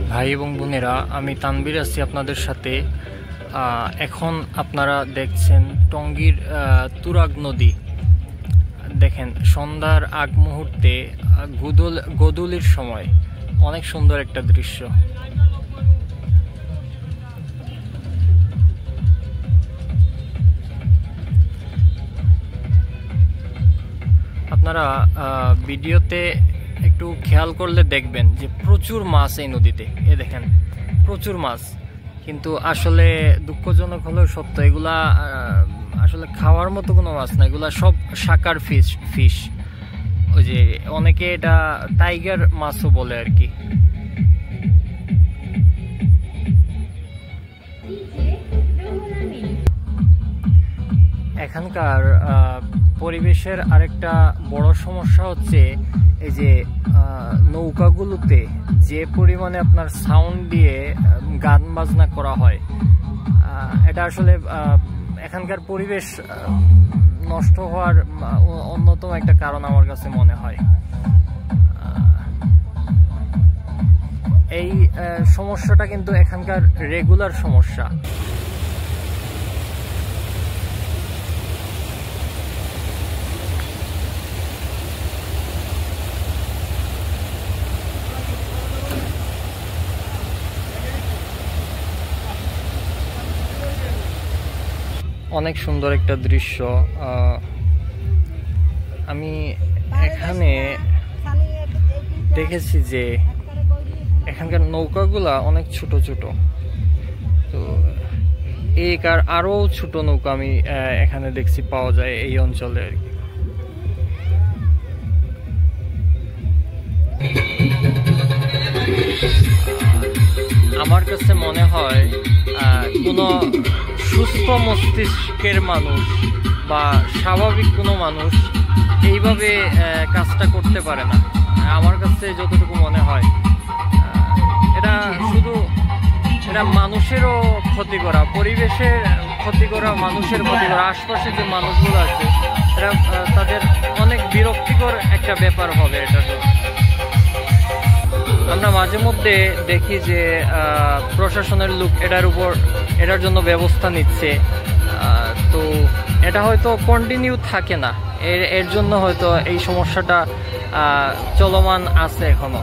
ভাই এবং বোনেরা, আমি তানবীর আছি আপনাদের সাথে। এখন আপনারা দেখছেন টঙ্গীর তুরাগ নদী। দেখেন, সন্ধ্যার আগ মুহূর্তে গোধূলির সময় অনেক সুন্দর একটা দৃশ্য। আপনারা ভিডিওতে একটু খেয়াল করলে দেখবেন যে প্রচুর মাছ এই নদীতে। এ দেখেন, প্রচুর মাছ। কিন্তু আসলে দুঃখজনক হলেও সত্য, এগুলা আসলে খাওয়ার মতো কোনো মাছ না, এগুলা সব শাকার ফিশ। ওই যে অনেকে এটা টাইগার মাছও বলে আর কি। এখানকার পরিবেশের আরেকটা বড় সমস্যা হচ্ছে এই যে নৌকাগুলোতে যে পরিমাণে আপনার সাউন্ড দিয়ে গান বাজনা করা হয়, এটা আসলে এখানকার পরিবেশ নষ্ট হওয়ার অন্যতম একটা কারণ আমার কাছে মনে হয়। এই সমস্যাটা কিন্তু এখানকার রেগুলার সমস্যা। অনেক সুন্দর একটা দৃশ্য। আমি এখানে দেখেছি যে এখানকার নৌকাগুলা অনেক ছোট ছোট, তো আরো ছোট নৌকা আমি এখানে দেখছি পাওয়া যায় এই অঞ্চলে আর কি। আমার কাছে মনে হয় কোনো সুস্থ মস্তিষ্কের মানুষ বা স্বাভাবিক কোনো মানুষ এইভাবে কাজটা করতে পারে না। আমার কাছে যতটুকু মনে হয়, এটা মানুষেরও ক্ষতি করা, পরিবেশের ক্ষতি করা, মানুষের ক্ষতি করা, আশপাশে যে মানুষগুলো আছে এরা তাদের অনেক বিরক্তিকর একটা ব্যাপার হবে এটা। আমরা মাঝে মধ্যে দেখি যে প্রশাসনের লোক এটার জন্য ব্যবস্থা নিচ্ছে, তো এটা হয়তো কন্টিনিউ থাকে না, এর জন্য হয়তো এই সমস্যাটা চলমান আছে এখনো।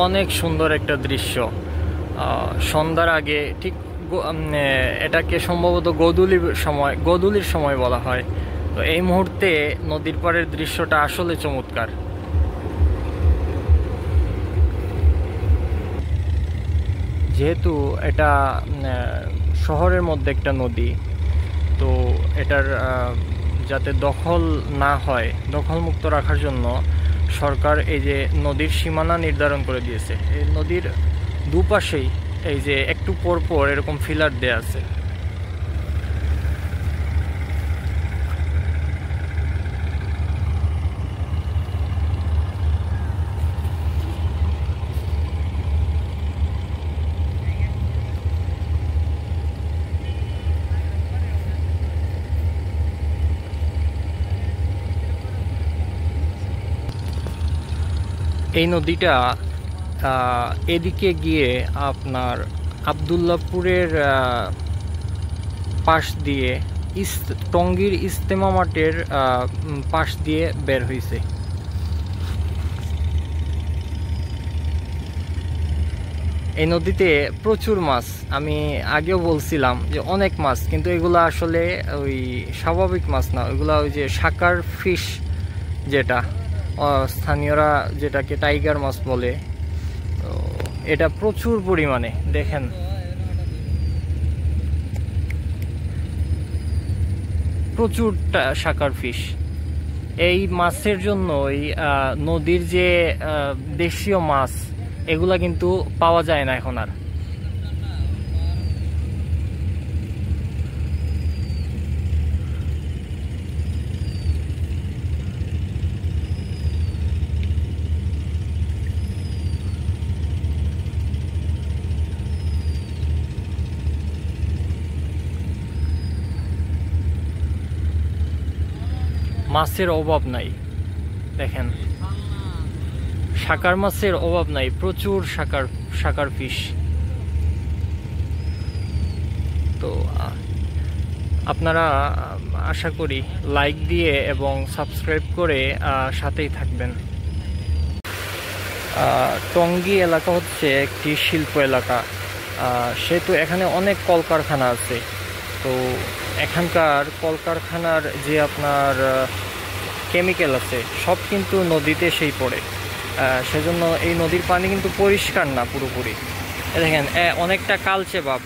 অনেক সুন্দর একটা দৃশ্য। সন্ধ্যার আগে ঠিক এটাকে সম্ভবত গোধূলির সময় বলা হয়। তো এই মুহূর্তে নদীর পাড়ের দৃশ্যটা আসলে চমৎকার। যেহেতু এটা শহরের মধ্যে একটা নদী, তো এটার যাতে দখল না হয়, দখলমুক্ত রাখার জন্য সরকার এই যে নদীর সীমানা নির্ধারণ করে দিয়েছে। এই নদীর দুপাশেই এই যে একটু পর পর এরকম ফিলার দেয়া আছে। এই নদীটা এদিকে গিয়ে আপনার আবদুল্লাপুরের পাশ দিয়ে টঙ্গীর ইজতেমা মাঠের পাশ দিয়ে বের হয়েছে। এই নদীতে প্রচুর মাছ। আমি আগেও বলছিলাম যে অনেক মাছ, কিন্তু এগুলো আসলে ওই স্বাভাবিক মাছ না, ওইগুলা ওই যে শাকার ফিশ, যেটা স্থানীয়রা যেটাকে টাইগার মাছ বলে। তো এটা প্রচুর পরিমাণে, দেখেন প্রচুর শাকার ফিশ। এই মাছের জন্যই নদীর যে দেশীয় মাছ এগুলা কিন্তু পাওয়া যায় না এখন আর। মাছের অভাব নাই। দেখেন শাকার মাছের অভাব নাই, প্রচুর শাকার ফিশ। তো আপনারা আশা করি লাইক দিয়ে এবং সাবস্ক্রাইব করে সাথেই থাকবেন। টঙ্গী এলাকা হচ্ছে একটি শিল্প এলাকা, সেহেতু এখানে অনেক কলকারখানা আছে। তো এখানকার কলকারখানার যে আপনার কেমিক্যাল আছে সব কিন্তু নদীতে সেই পড়ে, সেজন্য এই নদীর পানি কিন্তু পরিষ্কার না পুরোপুরি। দেখেন অনেকটা কালচে ভাব।